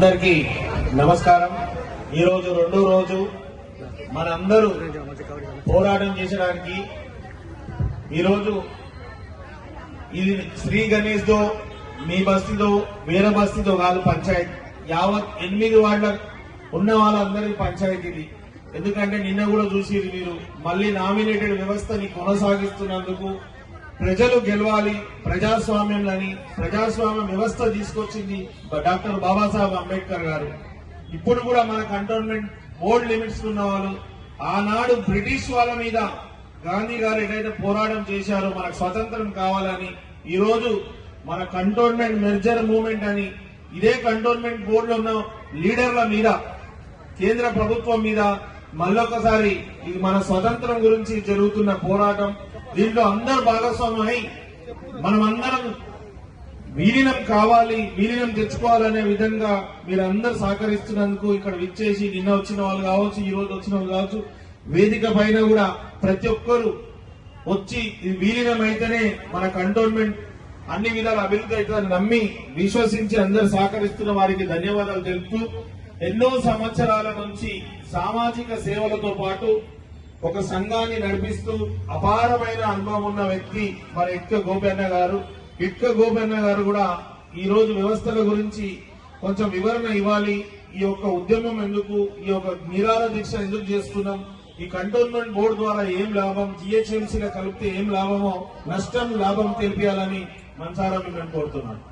అందరికీ నమస్కారం। ఈ రోజు రెండో రోజు మనందరూ పోరాటం చేసడానికి ఈ రోజు ఇది శ్రీ గణేష్ దో మీ బస్తీదో వేరే బస్తీదో కాదు, పంచాయతీ యావత్ 8 వార్డుల ఉన్న వాళ్ళందరి పంచాయతీ ఇది। ఎందుకంటే నిన్న కూడా చూసిరు మీరు, మళ్ళీ నామినేటెడ్ వ్యవస్థని కొనసాగిస్తున్నందుకు ప్రజలు గెలవాలి, ప్రజాస్వామ్యంలని ప్రజాస్వామ్య వ్యవస్థ తీసుకొచ్చింది డాక్టర్ బాబాసాహెబ్ అంబేద్కర్ గారు। ఇప్పుడు కూడా మన కంటోన్మెంట్ బోర్డు లిమిట్స్ ఉన్న వాళ్ళు ఆనాడు బ్రిటిష్ వాళ్ళ మీద గాంధీ గారు ఏదైతే పోరాటం చేశారో మనకు స్వతంత్రం కావాలని, ఈ రోజు మన కంటోన్మెంట్ మెర్జర్ మూవ్మెంట్ అని ఇదే కంటోన్మెంట్ బోర్డులో ఉన్న లీడర్ల మీద కేంద్ర ప్రభుత్వం మీద మళ్ళొకసారి ఇది మన స్వతంత్రం గురించి జరుగుతున్న పోరాటం। దీంట్లో అందరూ భాగస్వామ్యమై మనమందరం విలీనం కావాలి, విలీనం తెచ్చుకోవాలనే విధంగా మీరందరూ సహకరిస్తున్నందుకు ఇక్కడ విచ్చేసి నిన్న వచ్చిన వాళ్ళు కావచ్చు, ఈ రోజు వచ్చిన వాళ్ళు కావచ్చు, వేదిక పైన కూడా ప్రతి ఒక్కరు వచ్చి విలీనం అయితేనే మన కంటోన్మెంట్ అన్ని విధాల అభివృద్ధి అవుతుందని నమ్మి విశ్వసించి అందరూ సహకరిస్తున్న వారికి ధన్యవాదాలు తెలుపుతూ, ఎన్నో సంవత్సరాల నుంచి సామాజిక సేవలతో పాటు ఒక సంఘాన్ని నడిపిస్తూ అపారమైన అనుభవం ఉన్న వ్యక్తి మన ఇట్క గోపన్న గారు। ఇట్క గోపన్న గారు కూడా ఈ రోజు వ్యవస్థల గురించి కొంచెం వివరణ ఇవ్వాలి। ఈ యొక్క ఉద్యమం ఎందుకు, ఈ యొక్క నిరాహార దీక్ష ఎందుకు చేస్తున్నాం, ఈ కంటోన్మెంట్ బోర్డు ద్వారా ఏం లాభం, జిహెచ్ఎంసీలో కలిపితే ఏం లాభమో నష్టం లాభం తెలిపాలని మనసారా మిమ్మల్ని కోరుతున్నాను।